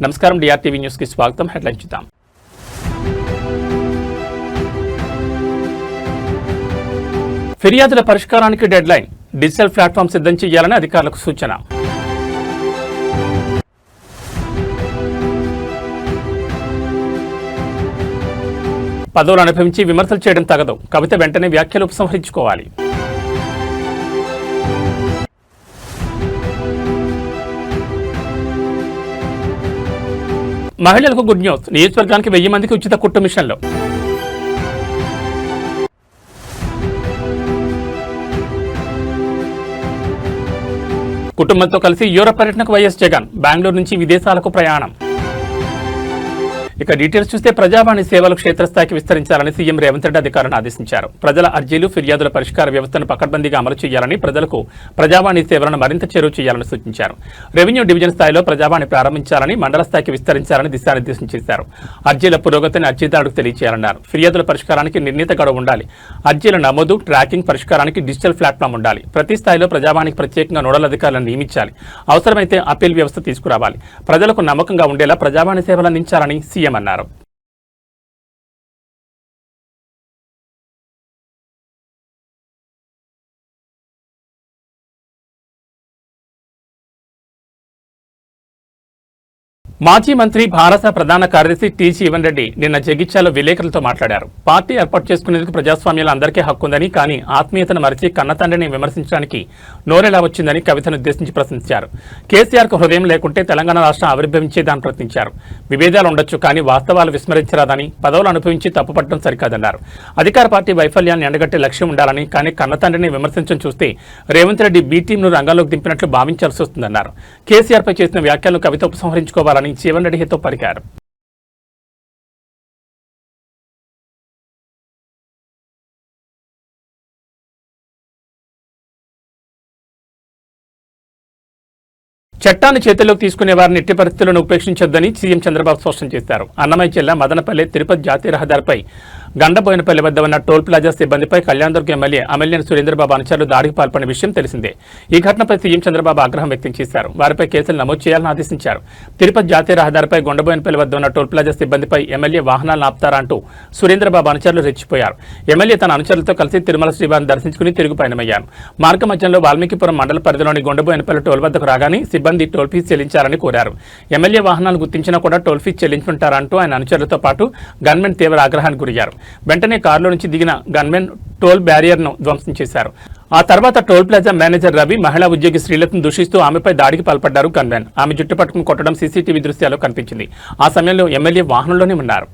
నమస్కారం డిఆర్టీవీ న్యూస్ కి స్వాగతం. హెడ్లైన్ చూద్దాం. ఫిర్యాదుల పరిష్కారానికి డెడ్ లైన్, డిజిటల్ ప్లాట్ఫామ్ సిద్ధం చేయాలని అధికారులకు సూచన. పదవులు అనుభవించి విమర్శలు చేయడం తగదు, కవిత వెంటనే వ్యాఖ్యలు ఉపసంహరించుకోవాలి. మహిళలకు గుడ్ న్యూస్, నియోజకవర్గానికి 1000 మందికి ఉచిత కుట్టు మిషన్లు. కుటుంబంతో కలిసి యూరప్ పర్యటనకు వైఎస్ జగన్, బెంగళూరు నుంచి విదేశాలకు ప్రయాణం. ఇక డీటెయిల్స్ చూస్తే ప్రజావాణి సేవలు క్షేత్రస్థాయికి విస్తరించాలని సీఎం రేవంత్ రెడ్డి అధికారులను ఆదేశించారు. ప్రజల అర్జీలు, ఫిర్యాదుల పరిష్కార వ్యవస్థను పకడ్బందీగా అమలు చేయాలని, ప్రజలకు ప్రజావాణి సేవలను మరింత చేరువ చేయాలని సూచించారు. రెవెన్యూ డివిజన్ స్థాయిలో ప్రజావాణి ప్రారంభించాలని, మండల స్థాయికి విస్తరించాలని దిశానిర్దేశం చేశారు. అర్జీల పురోగతిని అర్జీదారులకు తెలియజేయాలన్నారు. ఫిర్యాదుల పరిష్కారానికి నిర్ణీత గడువు ఉండాలి. అర్జీల నమోదు, ట్రాకింగ్, పరిష్కారానికి డిజిటల్ ప్లాట్ఫామ్ ఉండాలి. ప్రతి స్థాయిలో ప్రజావాణికి ప్రత్యేకంగా నోడల్ అధికారులను నియమించాలి. అవసరమైతే అప్పీల్ వ్యవస్థ తీసుకురావాలి. ప్రజలకు నమ్మకంగా ఉండేలా ప్రజావాణి సేవలు అందించాలని సీఎం అన్నారు. మాజీ మంత్రి భారత ప్రధాన కార్యదర్శి టి. జీవన్ రెడ్డి నిన్న జగిత్యాలలో విలేకరులతో మాట్లాడారు. పార్టీ ఏర్పాటు చేసుకునేందుకు ప్రజాస్వామ్యంలో అందరికీ హక్కుందని, కానీ ఆత్మీయతను మరిచి కన్నతండ్రిని విమర్శించడానికి నోరెలా వచ్చిందని కవితను ఉద్దేశించి ప్రశ్నించారు. కేసీఆర్కు హృదయం లేకుంటే తెలంగాణ రాష్ట్రం ఆవిర్భవించేదాన్ని ప్రశ్నించారు. విభేదాలు ఉండొచ్చు, కానీ వాస్తవాలు విస్మరించరాదని, పదవులు అనుభవించి తప్పుపట్టడం సరికాదన్నారు. అధికార పార్టీ వైఫల్యాన్ని ఎండగట్టే లక్ష్యం ఉండాలని, కానీ కన్నతండ్రిని విమర్శించడం చూస్తే రేవంత్ రెడ్డి బి టీంను రంగంలోకి దింపినట్లు భావించాల్సి వస్తుందన్నారు. కేసీఆర్పై చేసిన వ్యాఖ్యలను కవిత ఉపసంహరించుకోవాలని జీవన్ రెడ్డి హితో పలికారు. చట్టాన్ని చేతుల్లోకి తీసుకునే వారిని ఎట్టి పరిస్థితులను ఉపేక్షించొద్దని సీఎం చంద్రబాబు స్పష్టం చేశారు. అన్నమయ్య జిల్లా మదనపల్లి తిరుపతి జాతీయ రహదారిపై గండబోయినపల్లి వద్ద ఉన్న టోల్ ప్లాజా సిబ్బందిపై కళ్యాణదుర్గ ఎమ్మెల్యే అమల్యేని సురేంద్రబాబు అనుచరులు దాడికి పాల్పడిన విషయం తెలిసిందే. ఈ ఘటనపై సీఎం చంద్రబాబు ఆగ్రహం వ్యక్తం చేశారు. వారిపై కేసులు నమోదు చేయాలని ఆదేశించారు. తిరుపతి జాతీయ రహదారిపై గొండబోయినపల్లి వద్ద ఉన్న టోల్ ప్లాజా సిబ్బందిపై ఎమ్మెల్యే వాహనాలను ఆపుతారా అంటూ సురేంద్రబాబు అనుచరులు రెచ్చిపోయారు. ఎమ్మెల్యే తన అనుచరులతో కలిసి తిరుమల శ్రీవారిని దర్శించుకుని తిరుగు పయనమయ్యారు. మార్గ మధ్యంలో వాల్మీకిపురం మండల పరిధిలోని గొండబోయినపల్లి టోల్ వద్దకు రాగానే సిబ్బంది టోల్ ఫీజు చెల్లించాలని కోరారు. ఎమ్మెల్యే వాహనాలు గుర్తించినా కూడా టోల్ ఫీజు చెల్లించుంటారంటూ ఆయన అనుచరులతో పాటు గన్మెన్ తీవ్ర ఆగ్రహానికి గురయ్యారు. వెంటనే కారులో నుంచి దిగిన గన్మెన్ టోల్ బ్యారియర్ను ధ్వంసం చేశారు. ఆ తర్వాత టోల్ ప్లాజా మేనేజర్ రవి, మహిళా ఉద్యోగి శ్రీలతను దూషిస్తూ ఆమెపై దాడికి పాల్పడ్డారు గన్మెన్. ఆమె జుట్టు పట్టుకుని కొట్టడం సీసీటీవీ దృశ్యాల్లో కనిపించింది. ఆ సమయంలో ఎమ్మెల్యే వాహనంలోనే ఉన్నారు.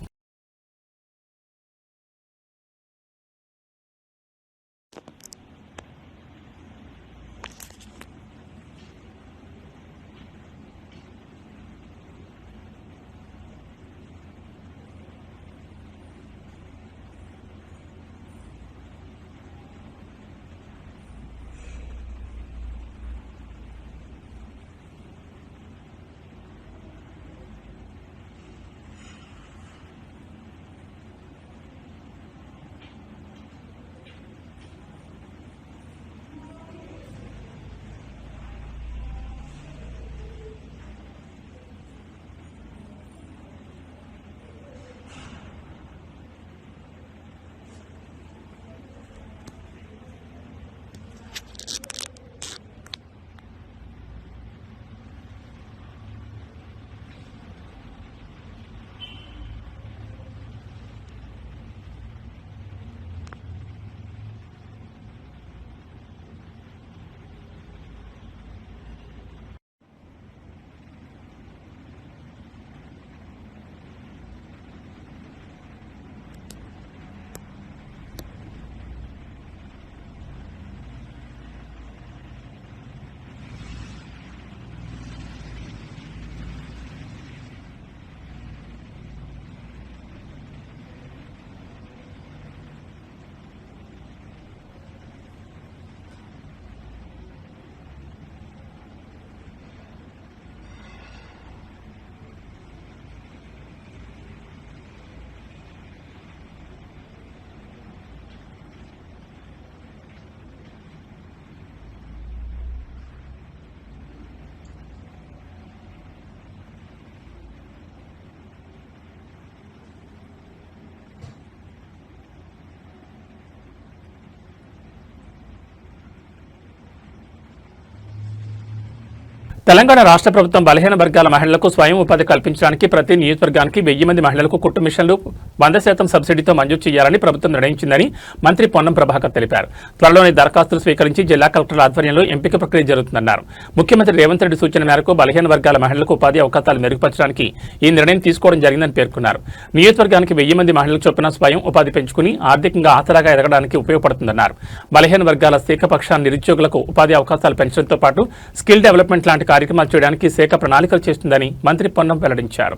తెలంగాణ రాష్ట్ర ప్రభుత్వం బలహీన వర్గాల మహిళలకు స్వయం ఉపాధి కల్పించడానికి ప్రతి నియోజకవర్గానికి 1000 మంది మహిళలకు కుట్టు మిషన్లు 100% సబ్సిడీతో మంజూరు చేయాలని ప్రభుత్వం నిర్ణయించిందని మంత్రి పొన్నం ప్రభాకర్ తెలిపారు. త్వరలోనే దరఖాస్తులు స్వీకరించి జిల్లా కలెక్టర్ల ఆధ్వర్యంలో ఎంపిక ప్రక్రియ జరుగుతుందన్నారు. ముఖ్యమంత్రి రేవంత్ రెడ్డి సూచన మేరకు బలహీన వర్గాల మహిళలకు ఉపాధి అవకాశాలు మెరుగుపరచడానికి ఈ నిర్ణయం తీసుకోవడం జరిగిందని పేర్కొన్నారు. నియోజకవర్గానికి 1000 మంది మహిళలకు చొప్పున స్వయం ఉపాధి పెంచుకుని ఆర్థికంగా ఆసరాగా ఎదగడానికి ఉపయోగపడుతుందన్నారు. బలహీన వర్గాల శాఖ పక్షాన నిరుద్యోగులకు ఉపాధి అవకాశాలు పెంచడంతో పాటు స్కిల్ డెవలప్మెంట్ లాంటి కార్యక్రమాలు చేయడానికి శాఖ ప్రణాళికలు చేస్తుందని మంత్రి పొన్నం వెల్లడించారు.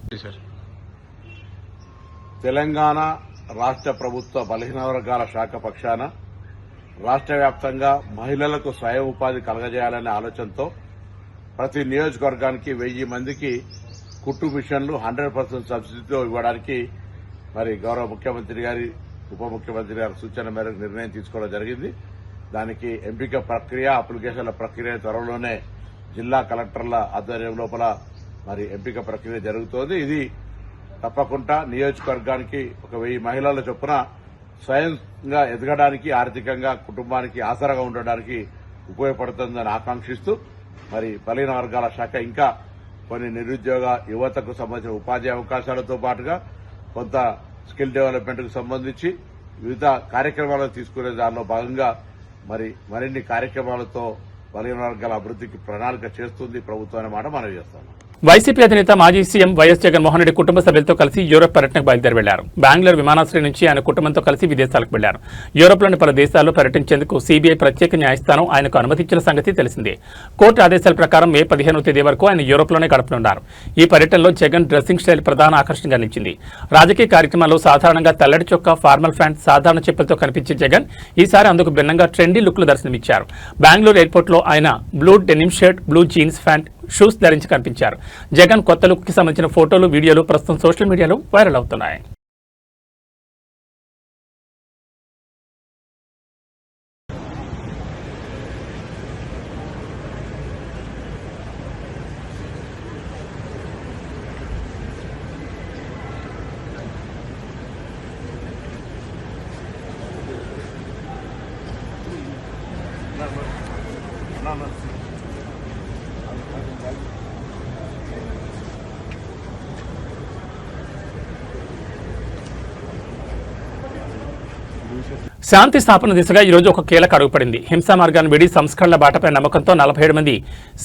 తెలంగాణ రాష్ట్ర ప్రభుత్వ బలహీన వర్గాల శాఖ పక్షాన రాష్ట్ర వ్యాప్తంగా మహిళలకు స్వయం ఉపాధి కలగజేయాలనే ఆలోచనతో ప్రతి నియోజకవర్గానికి 1000 మందికి కుట్టు మిషన్లు 100% సబ్సిడీతో ఇవ్వడానికి మరి గౌరవ ముఖ్యమంత్రి గారి ఉప ముఖ్యమంత్రి గారి సూచన మేరకు నిర్ణయం తీసుకోవడం జరిగింది. దానికి ఎంపిక ప్రక్రియ అప్లికేషన్ల ప్రక్రియ త్వరలోనే జిల్లా కలెక్టర్ల ఆధ్వర్యం లోపల మరి ఎంపిక ప్రక్రియ జరుగుతోంది. ఇది తప్పకుండా నియోజకవర్గానికి ఒక 1000 మహిళల చొప్పున స్వయంగా ఎదగడానికి ఆర్థికంగా కుటుంబానికి ఆసరాగా ఉండడానికి ఉపయోగపడుతుందని ఆకాంక్షిస్తూ మరి బలహీన వర్గాల శాఖ ఇంకా కొన్ని నిరుద్యోగ యువతకు సంబంధించిన ఉపాధి అవకాశాలతో పాటుగా కొంత స్కిల్ డెవలప్మెంట్ కు సంబంధించి వివిధ కార్యక్రమాలు తీసుకునే దానిలో భాగంగా మరిన్ని కార్యక్రమాలతో బలహీన వర్గాల అభివృద్ధికి ప్రణాళిక చేస్తుంది ప్రభుత్వం అనే మాట మనవి చేస్తాను. వైసీపీ అధినేత మాజీ సీఎం వైఎస్ జగన్మోహన్ రెడ్డి కుటుంబ సభ్యులతో కలిసి యూరోప్ పర్యటనకు బయలుదేరి వెళ్లారు. బెంగళూరు విమానాశ్రయం నుంచి ఆయన కుటుంబంతో కలిసి విదేశాలకు వెళ్లారు. యూరోప్లోని పలు దేశాల్లో పర్యటించేందుకు సీబీఐ ప్రత్యేక న్యాయస్థానం ఆయనకు అనుమతించిన సంగతి తెలిసిందే. కోర్టు ఆదేశాల ప్రకారం మే 15వ తేదీ వరకు ఆయన యూరోప్లోనే గడపనున్నారు. ఈ పర్యటనలో జగన్ డ్రెస్సింగ్ స్టైల్ ప్రధాన ఆకర్షణగా నిలిచింది. రాజకీయ కార్యక్రమాల్లో సాధారణంగా తెల్లటి చొక్కా, ఫార్మల్ ప్యాంట్, సాధారణ చెప్పులతో కనిపించే జగన్ ఈసారి అందుకు భిన్నంగా ట్రెండీ లుక్లు దర్శనమిచ్చారు. బెంగళూరు ఎయిర్పోర్ట్లో ఆయన blue denim shirt, blue jeans pant, shoes ధరించి కనిపించారు. జగన్ కొత్త లుక్ కి సంబంధించిన ఫోటోలు, వీడియోలు ప్రస్తుతం సోషల్ మీడియాలో వైరల్ అవుతున్నాయి. శాంతి స్థాపన దిశగా ఈ రోజు ఒక కీలక అడుగుపడింది. హింసా మార్గాన్ని విడి సంస్కరణల బాటపై నమ్మకంతో 47 మంది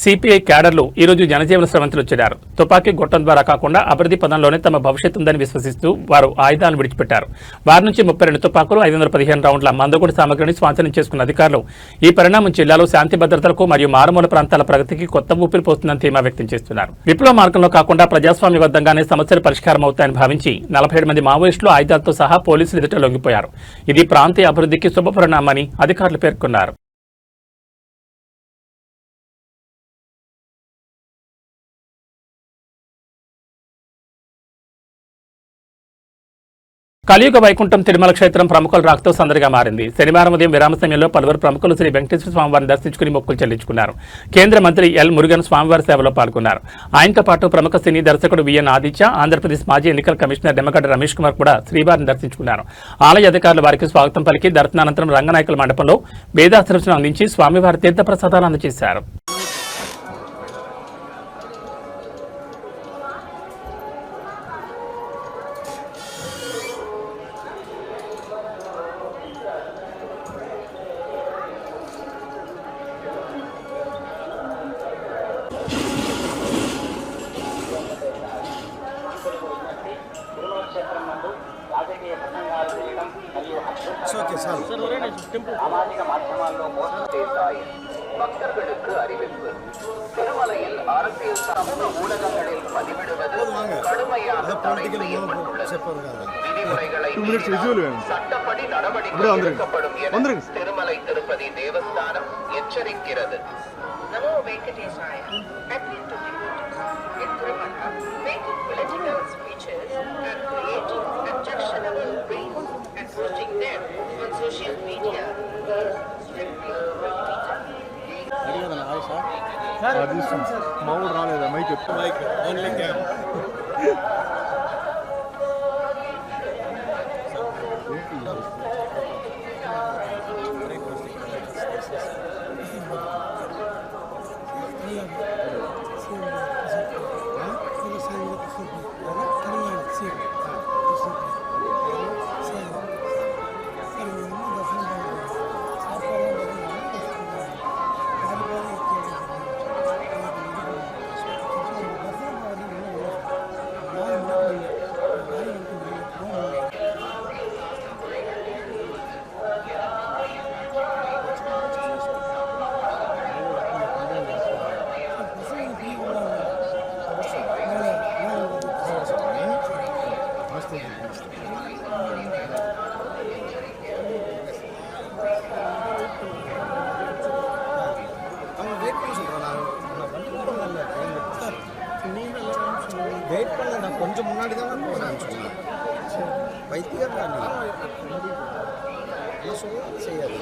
సిపిఐ క్యాడర్లు ఈ రోజు జనజీవన స్రవంతిలో చేరారు. తుపాకీ గొట్టం ద్వారా కాకుండా అభివృద్ధి పదంలోనే తమ భవిష్యత్తు ఉందని విశ్వసిస్తూ వారు ఆయుధాలను విడిచిపెట్టారు. వారి నుంచి 32 తుపాకులు, 515 రౌండ్ల మందుగుడి సామగ్రిని స్వాధీనం చేసుకున్న అధికారులు ఈ పరిణామం జిల్లాలో శాంతి భద్రతలకు మరియు మారుమూల ప్రాంతాల ప్రగతికి కొత్త ఊపిరి పోస్తుందని ధీమా వ్యక్తం చేస్తున్నారు. విప్లవ మార్గంలో కాకుండా ప్రజాస్వామ్యబద్ధంగానే సమస్యలు పరిష్కారం అవుతాయని భావించి 47 మంది మావోయిస్టులు ఆయుధాలతో సహా పోలీసులు ఎదుట లొంగిపోయారు. ఇది ప్రాంతీయ అభివృద్ధికి శుభపరిణామని అధికారులు పేర్కొన్నారు. కలియుగ వైకుంఠం తిరుమల క్షేత్రం ప్రముఖుల రాకతో సందడిగా మారింది. శనివారం ఉదయం విరామ సమయంలో పలువురు ప్రముఖులు శ్రీ వెంకటేశ్వర స్వామివారిని దర్శించుకుని మొక్కులు చెల్లించుకున్నారు. కేంద్ర మంత్రి ఎల్ మురుగన్ స్వామివారి సేవలో పాల్గొన్నారు. ఆయనతో పాటు ప్రముఖ సినీ దర్శకుడు విఎన్ ఆదిత్య, ఆంధ్రప్రదేశ్ మాజీ ఎన్నికల కమిషనర్ నిమ్మగడ్డ రమేష్ కుమార్ కూడా శ్రీవారిని దర్శించుకున్నారు. ఆలయ అధికారులు వారికి స్వాగతం పలికి దర్శనానంతరం రంగనాయకుల మండపంలో వేదాశ్రవచనం అందించి స్వామివారి తీర్థప్రసాదాలు అందజేశారు. సామాజిక మాధ్యమాల్లో పోస్ట్ చేశాయి. பக்தர்களுக்கு அறிவிப்பு. திருமலையில் அரசியல் சமூக ஊடகங்களில் பதிவிடுவது கடுமையாக தடை செய்யப்பட்டுள்ளது. விதிமுறைகளை சட்டப்படி நடவடிக்கை எடுக்கப்படும் என Thirumalai Tirupati Devasthanam எச்சரிக்கிறது. Namo Venkatesaya. Appeal to devotees in Tirumala, making political speeches and creating objectionable reels and posting them on social media is strictly prohibited. మామూలు రాలేదా మైక్ ఓన్లీ క్యామ్ கொஞ்சம் முன்னாடி தான் போகிறான்னு சொன்னாங்க. வைத்தியர் தானே சொல்ல செய்யாது.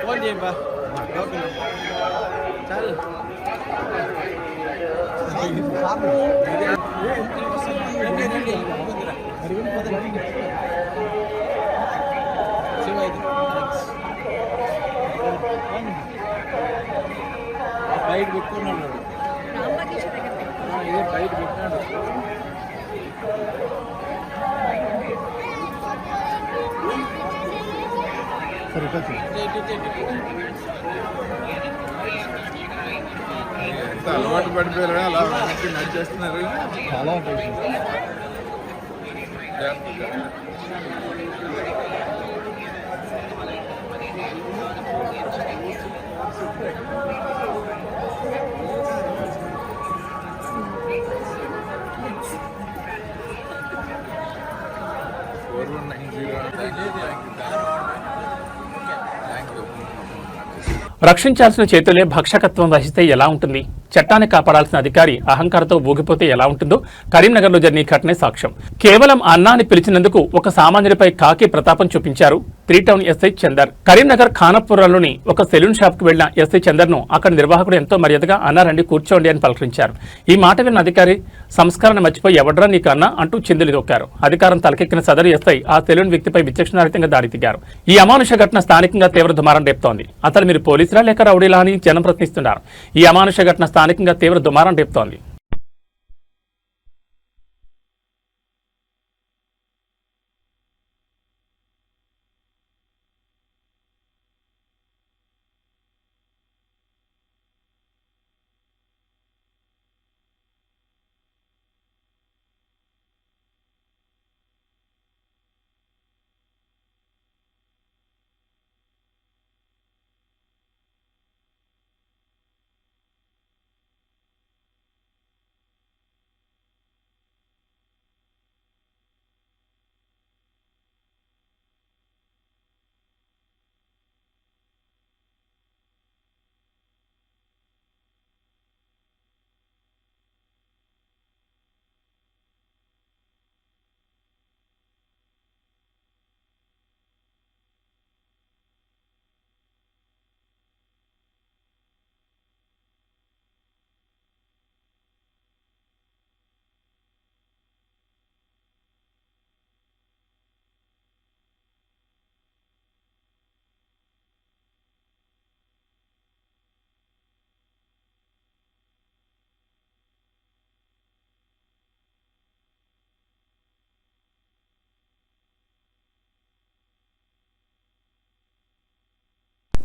ఫోన్ చేయబా చాలు. బయట పెట్టుకున్నాడు, ఇదే బయట పెట్టినాడు. ఎంత అలవాటు పడిపోయారు, అలా వెనక్కి నడిచేస్తున్నారు. చాలా రక్షించాల్సిన చేతులే భక్షకత్వం వహిస్తే ఎలా ఉంటుంది? చట్టాన్ని కాపాడాల్సిన అధికారి అహంకారంతో ఊగిపోతే ఎలా ఉంటుందో కరీంనగర్లో జరిగిన ఘటనే సాక్ష్యం. కేవలం అన్నాన్ని పిలిచినందుకు ఒక సామాన్యుడిపై కాకి ప్రతాపం చూపించారు 3 టౌన్ ఎస్ఐ చందర్. కరీంనగర్ ఖానాపురంలోని ఒక సెలూన్ షాప్ కు వెళ్లిన ఎస్ఐ చందర్ ను అక్కడ నిర్వాహకుడు ఎంతో మర్యాదగా అన్నారండి కూర్చోండి అని పలకరించారు. ఈ మాట విన్న అధికారి సంస్కారాన్ని మర్చిపోయి ఎవడ్రా నీకు అన్నా అంటూ చిందులు తొక్కారు. అధికారం తలకెక్కిన సదరు ఎస్ఐ ఆ సెలూన్ వ్యక్తిపై విచక్షణారహితంగా దాడి దిగారు. ఈ అమానుష ఘటన స్థానికంగా తీవ్ర దుమారం రేపుతోంది. అతను మీరు పోలీసులా లేక రౌడీలా అని జనం ప్రశ్నిస్తున్నారు. ఈ అమానుష ఘటన స్థానికంగా తీవ్ర దుమారం రేపుతోంది.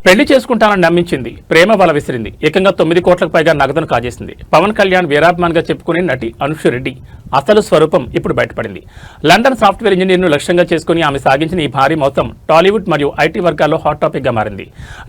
పెళ్లి చేసుకుంటానని నమ్మించింది, ప్రేమ వల విసిరింది. ఏకంగా 9 కోట్లకు పైగా నగదును కాజేసింది. పవన్ కళ్యాణ్ వీరాభిమాన్ గా చెప్పుకునే నటి అనుషురెడ్డి అసలు స్వరూపం ఇప్పుడు బయటపడింది. లండన్ సాఫ్ట్వేర్ ఇంజనీర్ను లక్ష్యంగా చేసుకుని ఆమె సాగించిన ఈ భారీ మొత్తం టాలీవుడ్ మరియు ఐటీ వర్గాల్లో హాట్ టాపిక్ గా మారింది.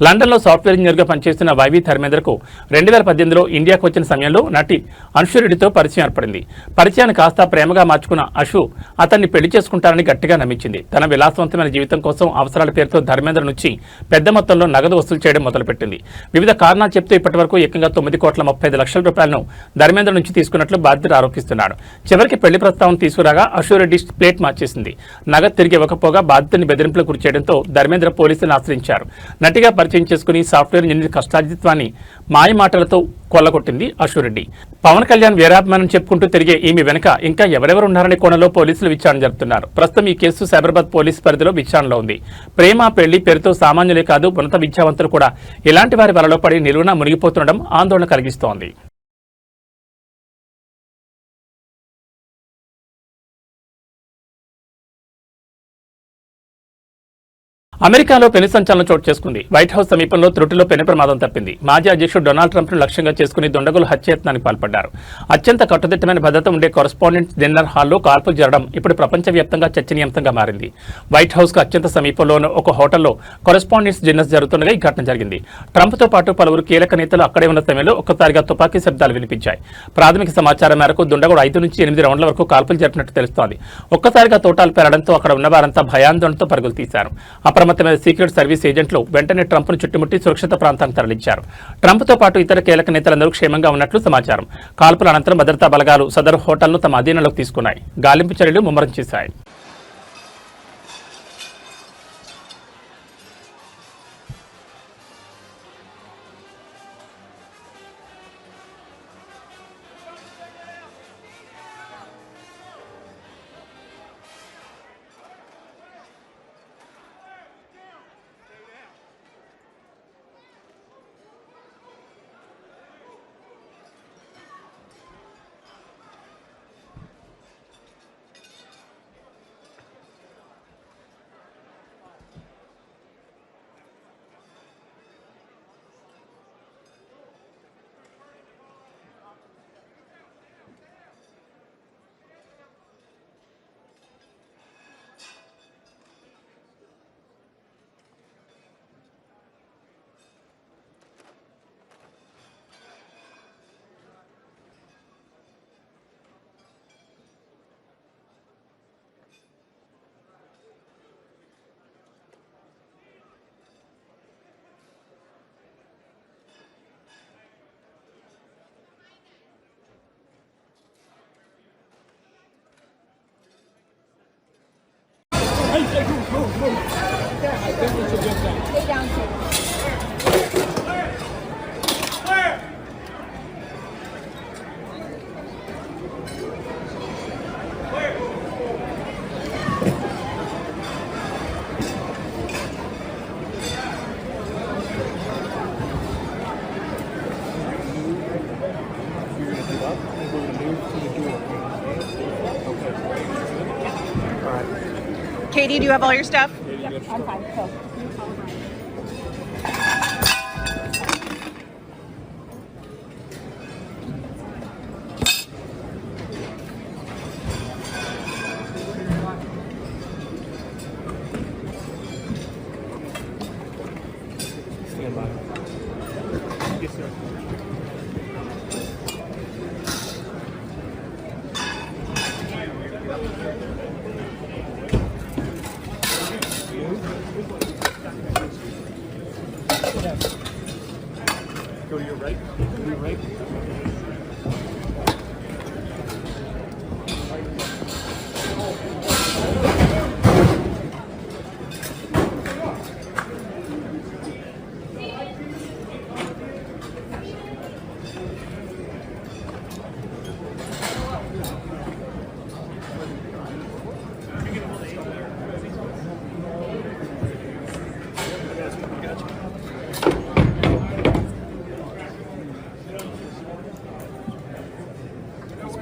లండన్లో సాఫ్ట్వేర్ ఇంజనీర్ గా పనిచేస్తున్న వైవి ధర్మేంద్రకు 2018లో ఇండియాకు వచ్చిన సమయంలో నటి అనుషురెడ్డితో పరిచయం ఏర్పడింది. పరిచయాన్ని కాస్త ప్రేమగా మార్చుకున్న అషు అతన్ని పెళ్లి చేసుకుంటారని గట్టిగా నమ్మించింది. తన విలాసవంతమైన జీవితం కోసం అవసరాల పేరుతో ధర్మేంద్ర నుంచి పెద్ద మొత్తంలో నగదు వసూలు చేయడం మొదలుపెట్టింది. వివిధ కారణాలు చెప్తూ ఇప్పటివరకు ఏకంగా 9,35,00,000 రూపాయలను ధర్మేంద్ర నుంచి తీసుకున్నట్లు బాధితుడు ఆరోపిస్తున్నాడు. చివరికి పెళ్లి ప్రస్తావన తీసుకురాగా అషురెడ్డి ప్లేట్ మార్చేసింది. నగదు తిరిగి ఇవ్వకపోగా బాధితుడిని బెదిరింపులకు గురిచేయడంతో ధర్మేంద్ర పోలీసులను ఆశ్రయించారు. నటిగా పరిచయం చేసుకుని సాఫ్ట్వేర్ ఇంజనీర్ కష్టార్జిత్వాన్ని మాయమాటలతో కొల్లగొట్టింది అశురెడ్డి. పవన్ కళ్యాణ్ వీరాభిమానం చెప్పుకుంటూ తిరిగే ఈమె వెనుక ఇంకా ఎవరెవరు ఉన్నారనే కోణంలో పోలీసులు విచారణ జరుపుతున్నారు. ప్రస్తుతం ఈ కేసు సైబరాబాద్ పోలీసు పరిధిలో విచారణలో ఉంది. ప్రేమ పెళ్లి పేరుతో సామాన్యులే కాదు ఉన్నత విద్యావంతులు కూడా ఇలాంటి వారి వలలో పడి నిలువునా మునిగిపోతుండడం ఆందోళన కలిగిస్తోంది. అమెరికాలో పెను సంచలనం చోటు చేసుకుంది. వైట్ హౌస్ సమీపంలో త్రుటిలో పెను ప్రమాదం తప్పింది. మాజీ అధ్యక్షుడు డొనాల్డ్ ట్రంప్ ను లక్ష్యంగా చేసుకుని దుండగులు హత్యాయత్నానికి పాల్పడ్డారు. అత్యంత కట్టుదిట్టమైన భద్రత ఉండే కరెస్పాండెంట్స్ డిన్నర్ హాల్లో కాల్పులు జరగడం ఇప్పుడు ప్రపంచవ్యాప్తంగా చర్చనీయాంశంగా మారింది. వైట్ హౌస్ కు అత్యంత సమీపంలోని ఒక హోటల్లో కరెస్పాండెంట్స్ డిన్నర్స్ జరుగుతుండగా ఈ ఘటన జరిగింది. ట్రంప్ తో పాటు పలువురు కీలక నేతలు అక్కడే ఉన్న సమయంలో ఒక్కసారిగా తుపాకీ శబ్దాలు వినిపించాయి. ప్రాథమిక సమాచారం మేరకు దుండగుడు 5 నుంచి 8 రౌండ్ల వరకు కాల్పులు జరిపినట్టు తెలుస్తోంది. ఒక్కసారిగా తోటాలు పెరగడంతో అక్కడ ఉన్న వారంతా భయాందోళనతో పరుగులు తీశారు. అప్రమత్తమైన సీక్రెట్ సర్వీస్ ఏజెంట్లు వెంటనే ట్రంప్ ను చుట్టుముట్టి సురక్షిత ప్రాంతానికి తరలించారు. ట్రంప్ తో పాటు ఇతర కీలక నేతలందరూ క్షేమంగా ఉన్నట్లు సమాచారం. కాల్పుల అనంతరం భద్రతా బలగాలు సదరు హోటల్ను తమ అధీనంలోకి తీసుకున్నాయి. గాలింపు చర్యలు ముమ్మరం చేశాయి. Katie, do you have all your stuff? I'm fine. So. Stand by. Yes, sir. Go to your right. Go to your right.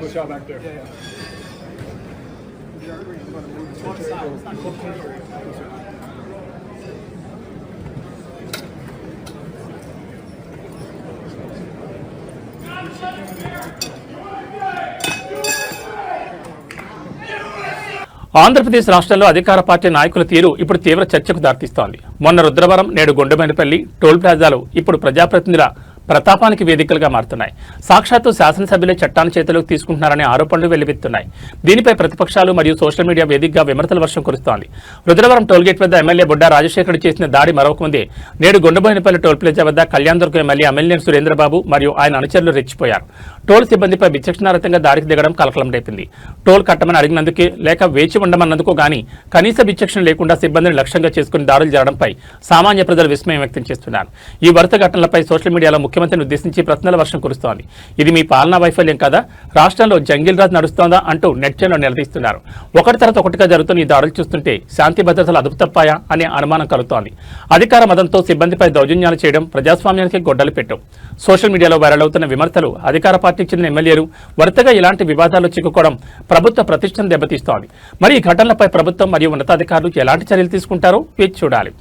Push out back there. Yeah. Andhra Pradesh రాష్ట్రంలో అధికార పార్టీ నాయకుల తీరు ఇప్పుడు తీవ్ర చర్చకు దారితీస్తోంది. మొన్న రుద్రవరం, నేడు గుండెమైనపల్లి టోల్ ప్లాజాలు ఇప్పుడు ప్రజాప్రతినిధుల ప్రతాపానికి వేదికలుగా మారుతున్నాయి. సాక్షాత్తు శాసనసభ్యులే చట్టాన్ని చేతిలోకి తీసుకుంటున్నారనే ఆరోపణలు వెల్లువెత్తున్నాయి. దీనిపై ప్రతిపక్షాలు మరియు సోషల్ మీడియా వేదికగా విమర్శల వర్షం కురుస్తోంది. రుద్రవరం టోల్గేట్ వద్ద ఎమ్మెల్యే బుడ్డా రాజశేఖర్ చేసిన దాడి మరొక ముందే నేడు గుండెబోయినపల్లి టోల్ ప్లాజా వద్ద కళ్యాణదుర్గం ఎమ్మెల్యే అమ్మెల్యేని సురేంద్రబాబు మరియు ఆయన అనుచరులు రెచ్చిపోయారు. టోల్ సిబ్బందిపై విచక్షణారహితంగా దాడికి దిగడం కలకలం రేపింది. టోల్ కట్టమని అడిగినందుకే లేక వేచి ఉండమన్నందుకు గానీ కనీస విచక్షణ లేకుండా సిబ్బందిని లక్ష్యంగా చేసుకుని దాడులు జరగడంపై సామాన్య ప్రజలు విస్మయం వ్యక్తం చేస్తున్నారు. ఈ వరుస ఘటనలపై సోషల్ మీడియాలో ముఖ్య ముఖ్యమంత్రిని ఉద్దేశించి ప్రశ్నల వర్షం కురుస్తోంది. ఇది మీ పాలనా వైఫల్యం కదా, రాష్ట్రంలో జంగిల్ రాజ్ నడుస్తోందా అంటూ నెటిజన్లు నిలదీస్తున్నారు. ఒకటి తర్వాత ఒకటిగా జరుగుతున్న ఈ దాడులు చూస్తుంటే శాంతి భద్రతలు అదుపు తప్పాయా అనే అనుమానం కలుగుతోంది. అధికార మదంతో సిబ్బందిపై దౌర్జన్యాలు చేయడం ప్రజాస్వామ్యానికి గొడ్డలి పెట్టం. సోషల్ మీడియాలో వైరల్ అవుతున్న విమర్శలు, అధికార పార్టీకి చెందిన ఎమ్మెల్యేలు వరుసగా ఇలాంటి వివాదాల్లో చిక్కుకోవడం ప్రభుత్వ ప్రతిష్టను దెబ్బతీస్తోంది. మరి ఈ ఘటనలపై ప్రభుత్వం మరియు ఉన్నతాధికారులు ఎలాంటి చర్యలు తీసుకుంటారో వేచి చూడాలి.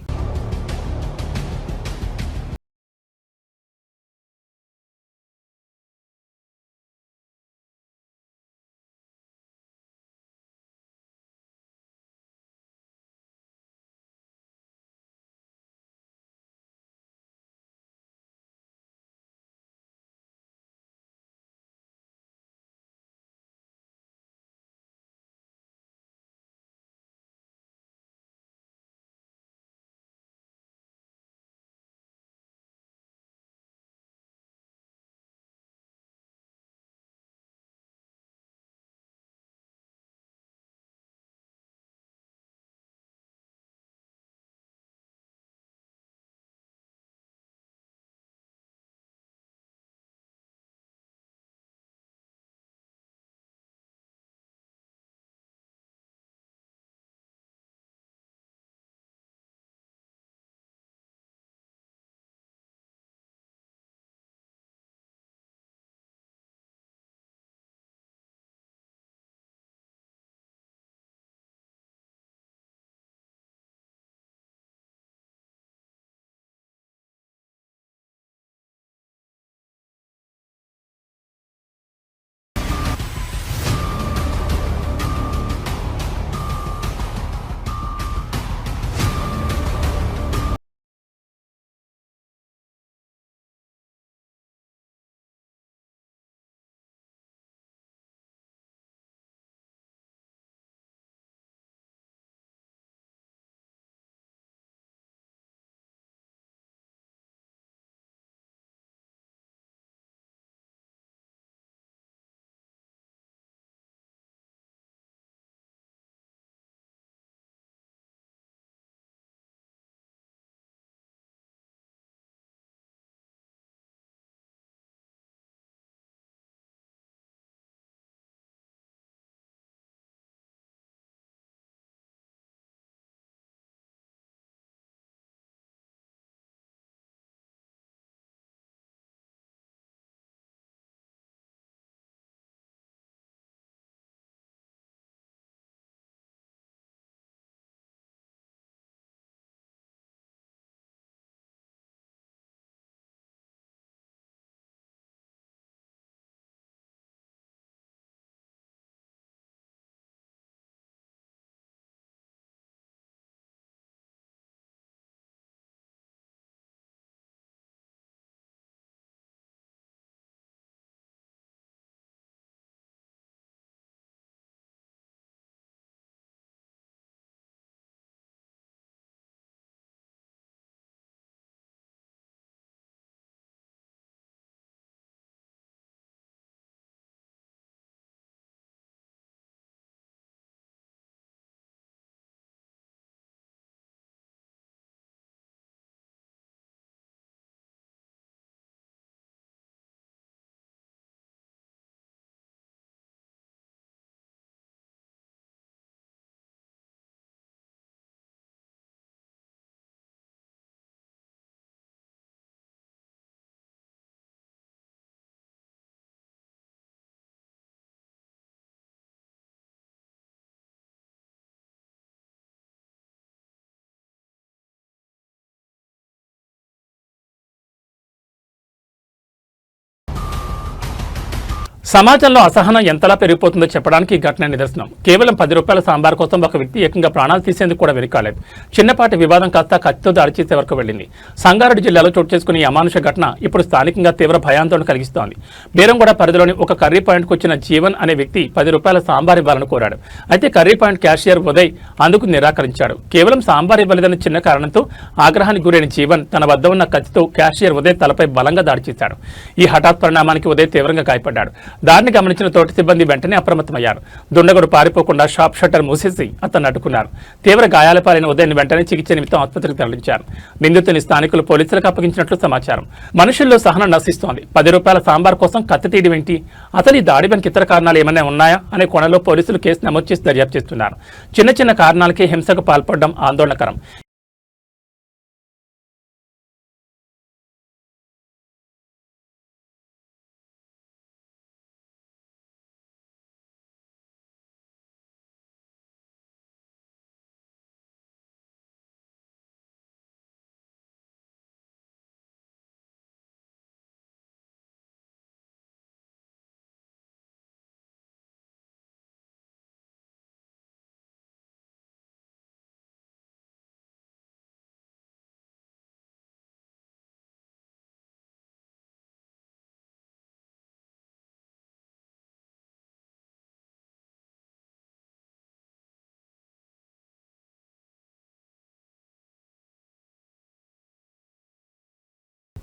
సమాజంలో అసహనం ఎంతలా పెరిగిపోతుందో చెప్పడానికి ఈ ఘటన నిదర్శనం. కేవలం 10 రూపాయల సాంబార్ కోసం ఒక వ్యక్తి ఏకంగా ప్రాణాలు తీసేందుకు కూడా వెనుకాలేదు. చిన్నపాటి వివాదం కాస్త కత్తితో దాడి చేసే వరకు వెళ్ళింది. సంగారెడ్డి జిల్లాలో చోటు చేసుకున్న ఈ అమానుష ఘటన ఇప్పుడు స్థానికంగా తీవ్ర భయాందోళన కలిగిస్తోంది. బేరంగూడ పరిధిలోని ఒక కర్రీ పాయింట్కు వచ్చిన జీవన్ అనే వ్యక్తి 10 రూపాయల సాంబార్ ఇవ్వాలని కోరాడు. అయితే కర్రీ పాయింట్ క్యాషియర్ ఉదయ్ అందుకు నిరాకరించాడు. కేవలం సాంబార్ ఇవ్వలేదన్న చిన్న కారణంతో ఆగ్రహానికి గురైన జీవన్ తన వద్ద ఉన్న కత్తితో క్యాషియర్ ఉదయ్ తలపై బలంగా దాడి చేశాడు. ఈ హఠాత్ పరిణామానికి ఉదయ్ తీవ్రంగా గాయపడ్డాడు. దారిని గమనించిన తోటి సిబ్బంది వెంటనే అప్రమత్తమయ్యారు. దుండగుడు పారిపోకుండా షాప్ షట్టర్ మూసేసి అతన్ని అడ్డుకున్నారు. తీవ్ర గాయాల పాలైన ఉదయ్ వెంటనే చికిత్స నిమిత్తం ఆసుపత్రికి తరలించారు. నిందితుని స్థానికులు పోలీసులకు అప్పగించినట్లు సమాచారం. మనుషుల్లో సహనం నశిస్తోంది. 10 రూపాయల సాంబార్ కోసం కత్తి తీయడం ఏంటి? అతని దాడి వెనుక ఇతర కారణాలు ఏమైనా ఉన్నాయా అనే కోణంలో పోలీసులు కేసు నమోదు చేసి దర్యాప్తు చేస్తున్నారు. చిన్న చిన్న కారణాలకే హింసకు పాల్పడడం ఆందోళనకరం.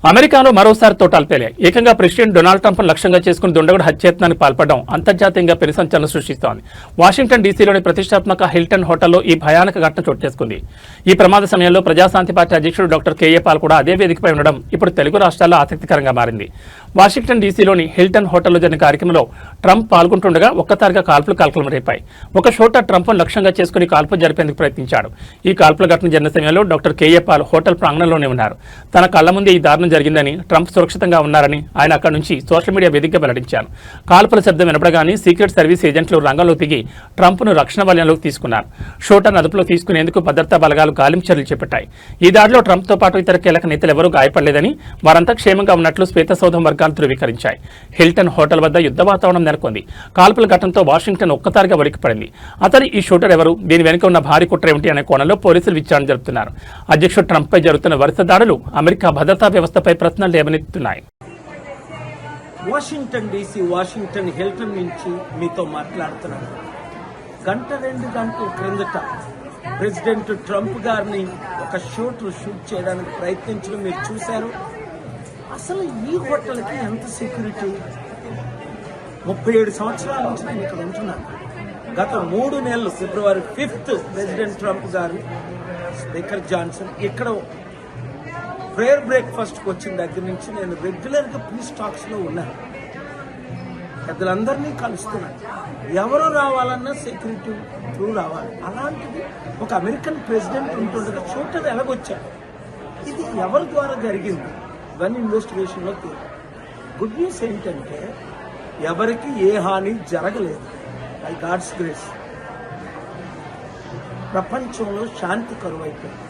అమెరికాలో మరోసారి తోటాలు పేలాయి. ఏకంగా ప్రెసిడెంట్ డొనాల్డ్ ట్రంప్ లక్ష్యంగా చేసుకుని దుండగుడు హత్యాయత్నానికి పాల్పడడం అంతర్జాతీయంగా పెను సంచలనం సృష్టిస్తోంది. వాషింగ్టన్ డీసీలోని ప్రతిష్టాత్మక హిల్టన్ హోటల్లో ఈ భయానక ఘటన చోటు చేసుకుంది. ఈ ప్రమాద సమయంలో ప్రజాశాంతి పార్టీ అధ్యక్షుడు డాక్టర్ కేఏ పాల్ కూడా అదే వేదికపై ఉండడం ఇప్పుడు తెలుగు రాష్ట్రాల్లో ఆసక్తికరంగా మారింది. వాషింగ్టన్ డీసీలోని హిల్టన్ హోటల్లో జరిగిన కార్యక్రమంలో ట్రంప్ పాల్గొంటుండగా ఒక్కసారిగా కాల్పులు కలకలం రేపాయి. ఒక చోట ట్రంప్ను లక్ష్యంగా చేసుకుని కాల్పులు జరిపేందుకు ప్రయత్నించాడు. ఈ కాల్పుల ఘటన జరిగిన సమయంలో డాక్టర్ కేఏ పాల్ హోటల్ ప్రాంగణంలోనే ఉన్నారు. తన కళ్ల ముందే ఈ దారుణం జరిగిందని, ట్రంప్ సురక్షితంగా ఉన్నారని ఆయన అక్కడి నుంచి సోషల్ మీడియా వేదికగా వెల్లడించారు. కాల్పుల శబ్దం వినపడగానే సీక్రెట్ సర్వీస్ ఏజెంట్లు రంగంలో దిగి ట్రంప్ను రక్షణ వలయంలోకి తీసుకున్నారు. షూటర్ను అదుపులో తీసుకునేందుకు భద్రతా బలగాలు గాలింపు చర్యలు చేపట్టాయి. ఈ దాడిలో ట్రంప్తో పాటు ఇతర కీలక నేతలు ఎవరూ గాయపడలేదని, వారంతా క్షేమంగా ఉన్నట్లు శ్వేతసౌధం వర్గాలు ధృవీకరించాయి. హిల్టన్ హోటల్ వద్ద యుద్ధ వాతావరణం నెలకొంది. కాల్పుల ఘటనతో వాషింగ్టన్ ఒక్కసారిగా వణికిపడింది. అతని ఈ షూటర్ ఎవరు, దీని వెనుక ఉన్న భారీ కుట్ర ఏమిటి అనే కోణంలో పోలీసులు విచారణ జరుపుతున్నారు. అధ్యక్షుడు ట్రంప్పై జరుగుతున్న వరుస దాడులు అమెరికా భద్రతా వ్యవస్థపై ప్రశ్నలు లేవనెత్తుతున్నాయి. వాషింగ్టన్ డీసీ వాషింగ్టన్ హిల్టన్ నుంచి మీతో మాట్లాడుతున్నాను. 1-2 గంటల క్రిందట ప్రెసిడెంట్ ట్రంప్ గారిని ఒక షూట్ చేయడానికి ప్రయత్నించడం మీరు చూశారు. అసలు ఈ హోటల్కి ఎంత సెక్యూరిటీ? 37 సంవత్సరాల నుంచి నేను ఇక్కడ ఉంటున్నాను. గత 3 నెలలు ఫిబ్రవరి 5th ప్రెసిడెంట్ ట్రంప్ గారు, స్పీకర్ జాన్సన్ ఇక్కడ ప్రేయర్ బ్రేక్ఫాస్ట్కి వచ్చిన దగ్గర నుంచి నేను రెగ్యులర్గా పీస్ టాక్స్లో ఉన్నాను. పెద్దలందరినీ కలుస్తున్నాను. ఎవరు రావాలన్నా సెక్యూరిటీ త్రూ రావాలి. అలాంటిది ఒక అమెరికన్ ప్రెసిడెంట్ ఉంటుండగా షూటర్ ఎలాగొచ్చాడు? ఇది ఎవరి ద్వారా జరిగింది? ఇవన్నీ ఇన్వెస్టిగేషన్లో గుడ్ న్యూస్ ఏంటంటే ఎవరికి ఏ హాని జరగలేదు. బై గాడ్స్ గ్రేస్ ప్రపంచంలో శాంతి కరువైపోయింది.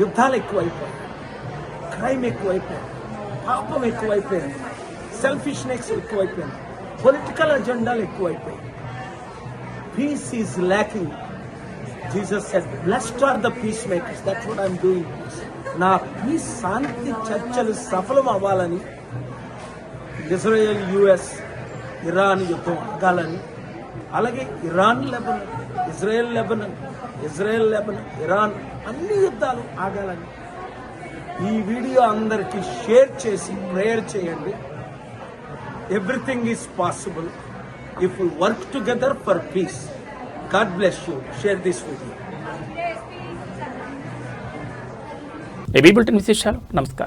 యుద్ధాలు ఎక్కువైపోయాయి, క్రైమ్ ఎక్కువైపోయింది, పాపం ఎక్కువైపోయింది, సెల్ఫిష్నెస్ ఎక్కువైపోయింది, పొలిటికల్ అజెండాలు ఎక్కువైపోయాయి. Peace is lacking. Jesus said, blessed are the peace makers. That's what I'm doing. నా పీస్ శాంతి చర్చలు సఫలం అవ్వాలని, ఇజ్రాయెల్ యుఎస్ ఇరాన్ యుద్ధం ఆగాలని, అలాగే Iran Lebanon, Israel Lebanon, Iran అన్ని యుద్ధాలు ఆగాలని ఈ వీడియో అందరికీ షేర్ చేసి ప్రేయర్ చేయండి. Everything is possible if we work together for peace. God bless you. Share this video. AB bulletin విశేషాలు. నమస్కారం.